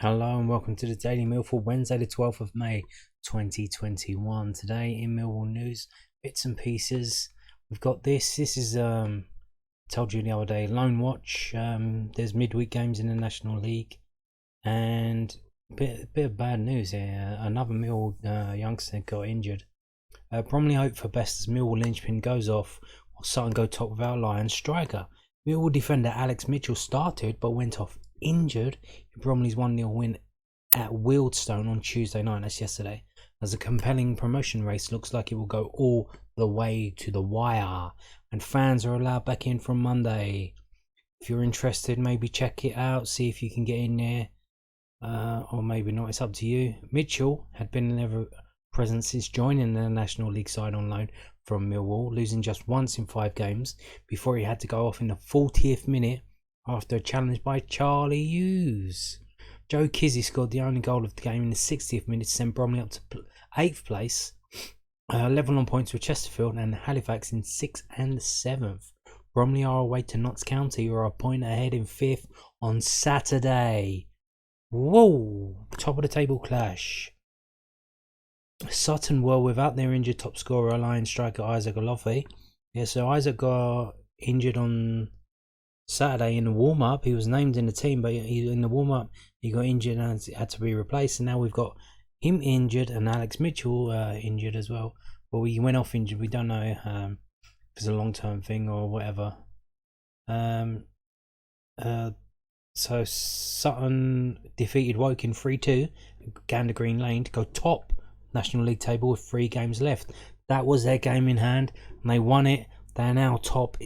Hello and welcome to the Daily Mill for Wednesday the 12th of May 2021. Today in Millwall news, bits and pieces. We've got this is told you the other day, Loan Watch. There's midweek games in the National League and a bit of bad news here. Another Mill youngster got injured. Bromley hope for best as Millwall linchpin goes off while Sutton go top without Lions striker. Millwall defender Alex Mitchell started but went off injured in Bromley's 1-0 win at Wealdstone on Tuesday night, that's yesterday, as a compelling promotion race looks like it will go all the way to the wire, and fans are allowed back in from Monday. If you're interested, maybe check it out, see if you can get in there, or maybe not, it's up to you. Mitchell had been never present since joining the National League side on loan from Millwall, losing just once in 5 games before he had to go off in the 40th minute after a challenge by Charlie Hughes. Joe Kizzy scored the only goal of the game in the 60th minute to send Bromley up to 8th place, level on points with Chesterfield and Halifax in 6th and 7th. Bromley are away to Notts County, who are a point ahead in 5th on Saturday. Whoa! Top of the table clash. Sutton were without their injured top scorer, Lions striker Isaac Olofe. Yeah, so Isaac got injured on Saturday in the warm-up. He was named in the team, but in the warm-up he got injured and had to be replaced, and now we've got him injured and Alex Mitchell injured as well. Well, he went off injured. We don't know if it's a long-term thing or whatever. So Sutton defeated Woking 3-2 Gander Green Lane to go top National League table with 3 games left. That was their game in hand and they won it. They're now top.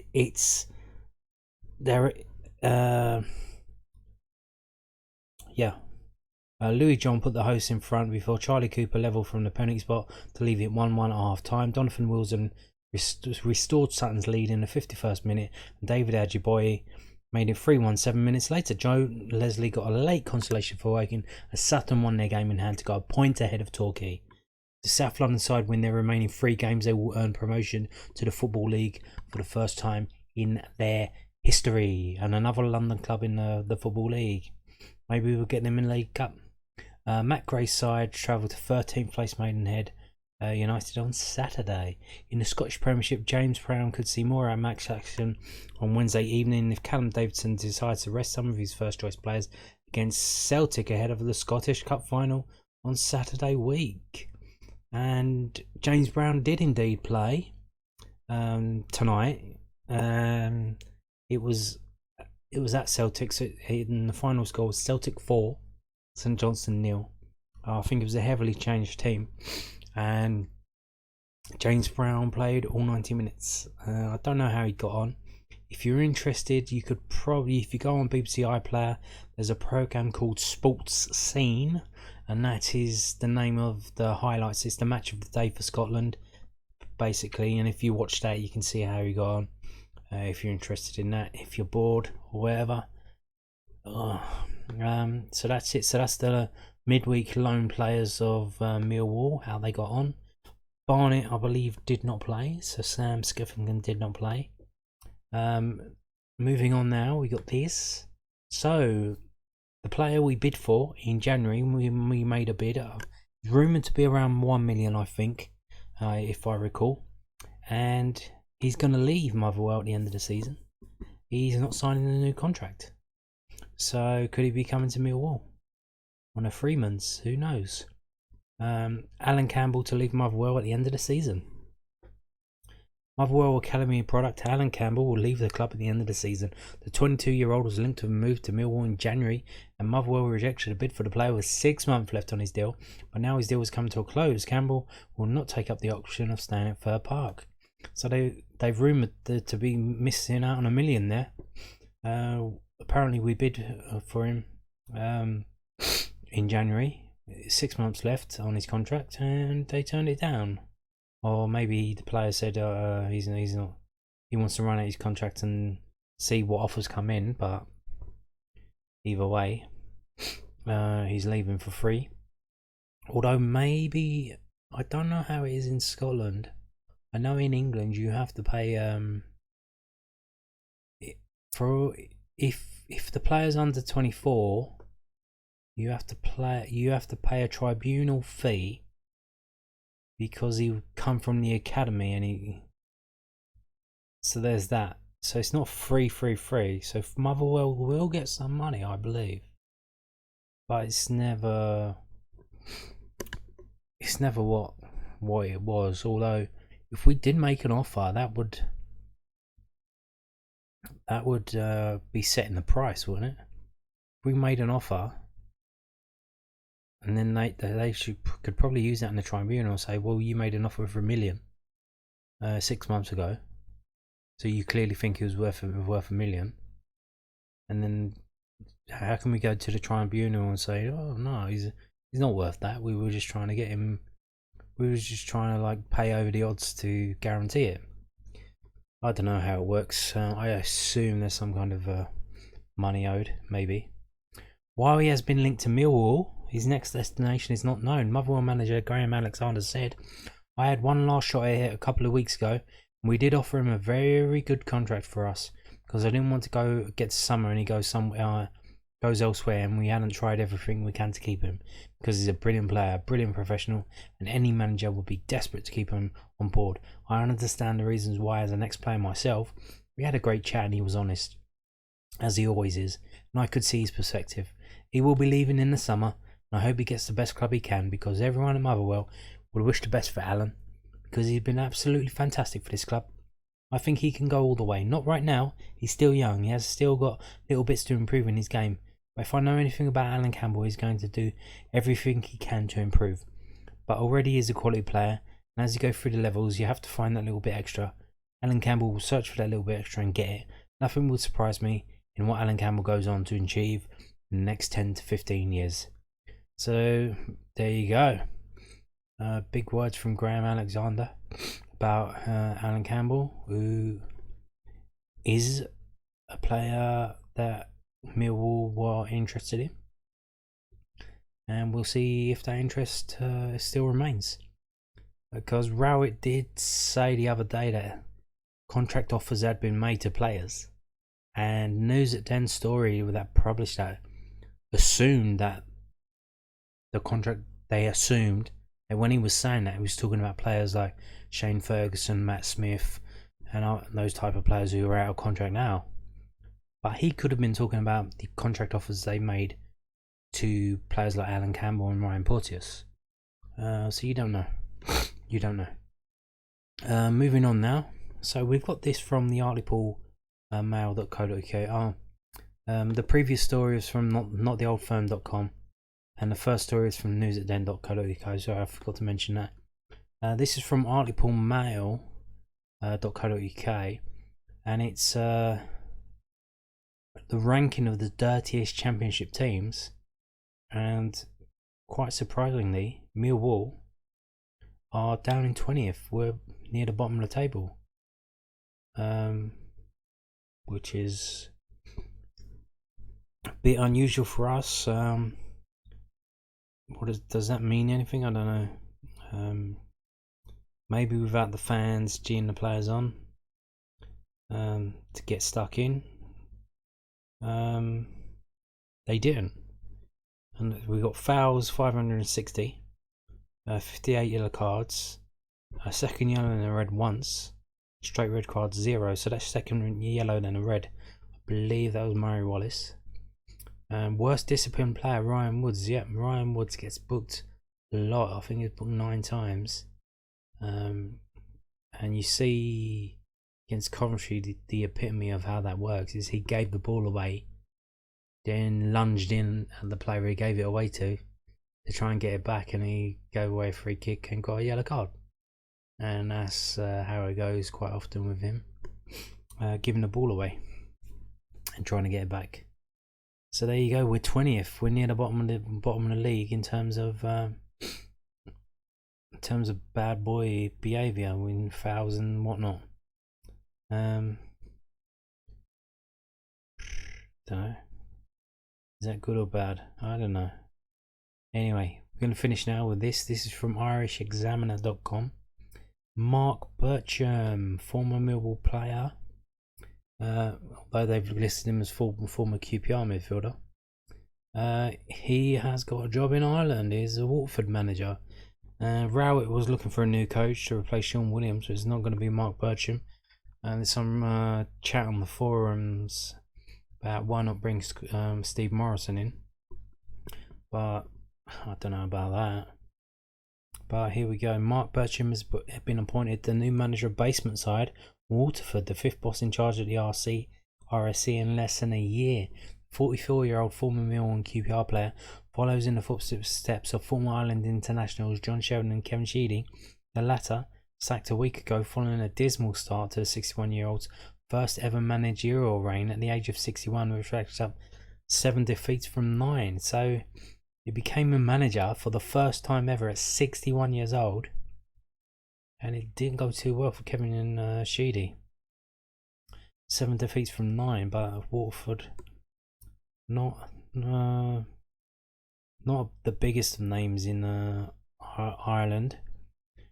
Louis John put the hosts in front before Charlie Cooper levelled from the penalty spot to leave it 1-1 at half time. Donovan Wilson restored Sutton's lead in the 51st minute, and David Ajiboye made it 3-1 7 minutes later. Joe Leslie got a late consolation for Woking as Sutton won their game in hand to go a point ahead of Torquay. The South London side win their remaining 3 games. They will earn promotion to the Football League for the first time in their history, and another London club in the Football League. Maybe we'll get them in League Cup. Matt Gray's side travelled to 13th place Maidenhead United on Saturday. In the Scottish Premiership, James Brown could see more at match action on Wednesday evening if Callum Davidson decides to rest some of his first choice players against Celtic ahead of the Scottish Cup final on Saturday week. And James Brown did indeed play tonight. It was at Celtic, so the final score was Celtic 4, St Johnstone 0. I think it was a heavily changed team, and James Brown played all 90 minutes. I don't know how he got on. If you're interested, you could probably, if you go on BBC iPlayer, there's a program called Sports Scene, and that is the name of the highlights. It's the match of the day for Scotland, basically, and if you watch that, you can see how he got on. If you're interested in that, if you're bored or whatever. So that's it. So that's the midweek loan players of Millwall, how they got on. Barnett, I believe, did not play, so Sam Skiffington did not play. Moving on now, we got this. So the player we bid for in January, we made a bid. Rumoured to be around 1 million, I think, if I recall, and he's going to leave Motherwell at the end of the season. He's not signing a new contract. So could he be coming to Millwall on a Freeman's? Who knows? Alan Campbell to leave Motherwell at the end of the season. Motherwell Academy product Alan Campbell will leave the club at the end of the season. The 22-year-old was linked to a move to Millwall in January, and Motherwell rejected a bid for the player with 6 months left on his deal. But now his deal has come to a close. Campbell will not take up the option of staying at Fir Park. So they've rumoured to be missing out on $1 million there. Apparently we bid for him in January. 6 months left on his contract, and they turned it down. Or maybe the player said he's not. He wants to run out his contract and see what offers come in. But either way, he's leaving for free. Although maybe, I don't know how it is in Scotland. I know in England you have to pay for if the player's under 24, You have to pay a tribunal fee because he come from the academy, and so there's that. So it's not free. So Motherwell will get some money, I believe, but it's never what it was. Although if we did make an offer, that would be setting the price, wouldn't it? If we made an offer, and then they could probably use that in the tribunal and say, well, you made an offer for $1 million 6 months ago, so you clearly think he was worth $1 million, and then how can we go to the tribunal and say, oh no, he's not worth that? We were just trying to get him. We were just trying to like pay over the odds to guarantee it. I don't know how it works. I assume there's some kind of money owed, maybe. While he has been linked to Millwall, his next destination is not known. Motherwell manager Graham Alexander said, I had one last shot at it a couple of weeks ago, and we did offer him a very good contract for us, because I didn't want to get to summer and he goes elsewhere, and we hadn't tried everything we can to keep him, because he's a brilliant player, brilliant professional, and any manager would be desperate to keep him on board. I understand the reasons why. As an ex-player myself, we had a great chat and he was honest, as he always is, and I could see his perspective. He will be leaving in the summer, and I hope he gets the best club he can, because everyone at Motherwell would wish the best for Alan, because he's been absolutely fantastic for this club. I think he can go all the way. Not right now, he's still young, he has still got little bits to improve in his game. But if I know anything about Alan Campbell, he's going to do everything he can to improve. But already he is a quality player, and as you go through the levels, you have to find that little bit extra. Alan Campbell will search for that little bit extra and get it. Nothing would surprise me in what Alan Campbell goes on to achieve in the next 10 to 15 years. So there you go. Big words from Graham Alexander about Alan Campbell, who is a player that Millwall were interested in, and we'll see if that interest still remains, because Rowett did say the other day that contract offers had been made to players, and News at 10 story that published that assumed that the contract, they assumed that when he was saying that, he was talking about players like Shane Ferguson, Matt Smith, and those type of players who are out of contract now. But he could have been talking about the contract offers they made to players like Alan Campbell and Ryan Porteous. So you don't know. You don't know. Moving on now. So we've got this from the Mail.co.uk. The previous story is from nottheoldfirm.com, and the first story is from news@den.co.uk, so I forgot to mention that. This is from Mail.co.uk, and it's the ranking of the dirtiest championship teams, and quite surprisingly, Millwall are down in 20th. We're near the bottom of the table, which is a bit unusual for us. Does that mean anything? I don't know. Maybe without the fans geeing the players on to get stuck in. They didn't, and we got fouls 560, 58 yellow cards, a second yellow and a red once, straight red cards 0, so that's second yellow then a red. I believe that was Murray Wallace. Worst disciplined player, Ryan Woods. Yeah, Ryan Woods gets booked a lot. I think he's booked 9 times. And you see against Coventry, the epitome of how that works is he gave the ball away, then lunged in at the player he gave it away to try and get it back, and he gave away a free kick and got a yellow card. And that's how it goes quite often with him, giving the ball away and trying to get it back. So there you go. We're 20th. We're near the bottom of the league in terms of bad boy behaviour, with fouls and whatnot. Don't know. Is that good or bad? I don't know. Anyway, we're going to finish now with this. This is from irishexaminer.com. Marc Bircham, former Millwall player, although they've listed him as former QPR midfielder, He has got a job in Ireland. He's a Waterford manager. Rowett was looking for a new coach to replace Sean Williams, so it's not going to be Marc Bircham. And there's some chat on the forums about why not bring Steve Morrison in, but I don't know about that. But here we go. Marc Bircham has been appointed the new manager of basement side Waterford, the fifth boss in charge of the RSC in less than a year. 44-year-old former Millwall and QPR player follows in the footsteps of former Ireland internationals John Sheridan and Kevin Sheedy. The latter, sacked a week ago following a dismal start to the 61-year-old's first ever managerial reign at the age of 61, which racked up 7 defeats from 9. So he became a manager for the first time ever at 61 years old, and it didn't go too well for Kevin and Sheedy. 7 defeats from 9, but Waterford not the biggest of names in Ireland.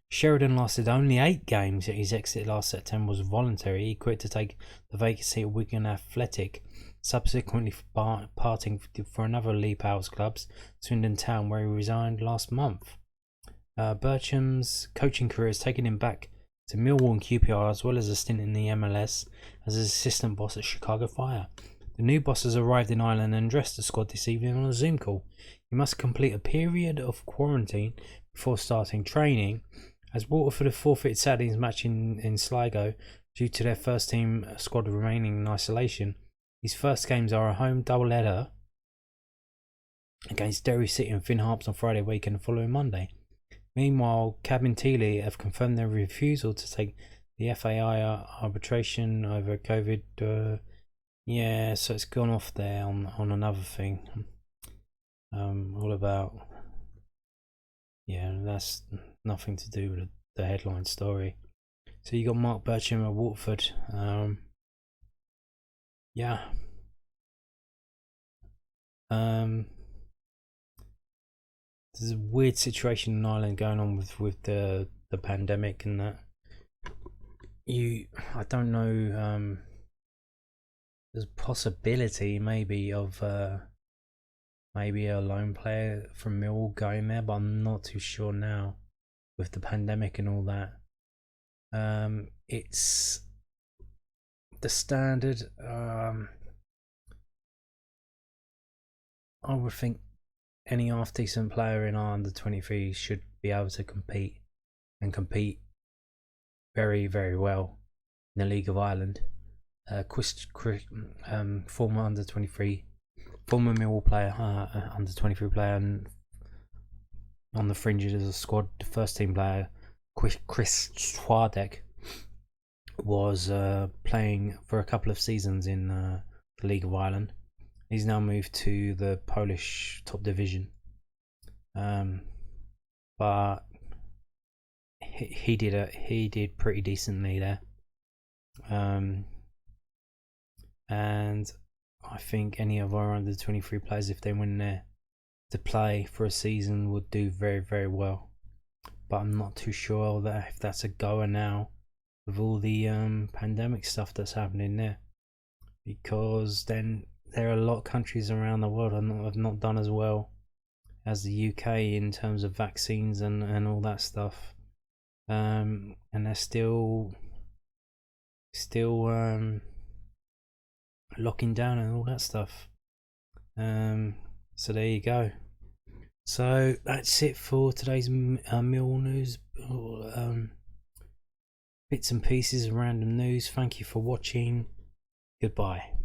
Sheridan lasted only 8 games. His exit last September was voluntary. He quit to take the vacancy at Wigan Athletic, subsequently parting for another League Powers club, Swindon Town, where he resigned last month. Bircham's coaching career has taken him back to Millwall and QPR, as well as a stint in the MLS as assistant boss at Chicago Fire. The new boss has arrived in Ireland and addressed the squad this evening on a Zoom call. He must complete a period of quarantine before starting training, as Waterford have forfeited Saturday's match in Sligo due to their first team squad remaining in isolation. His first games are a home doubleheader against Derry City and Finn Harps on Friday week and the following Monday. Meanwhile, Cabin Teely have confirmed their refusal to take the FAI arbitration over COVID. Yeah, so it's gone off there on another thing. All about, yeah, that's nothing to do with the headline story. So you got Marc Bircham at Waterford. Yeah. There's a weird situation in Ireland going on with the pandemic and that. I don't know. There's a possibility maybe of maybe a lone player from Millwall going there, but I'm not too sure now with the pandemic and all that. It's the standard. I would think any half decent player in our under 23 should be able to compete very, very well in the League of Ireland. Former under 23, former Millwall player, under 23 player, and on the fringes as a squad, first team player, Chris Swadek, was playing for a couple of seasons in the League of Ireland. He's now moved to the Polish top division, but he did pretty decently there, and I think any of our under 23 players, if they went there to play for a season, would do very, very well. But I'm not too sure that if that's a goer now with all the pandemic stuff that's happening there, because then there are a lot of countries around the world that have not done as well as the UK in terms of vaccines and all that stuff, and they're still locking down and all that stuff. So there you go. So that's it for today's Millwall news. Bits and pieces of random news. Thank you for watching. Goodbye.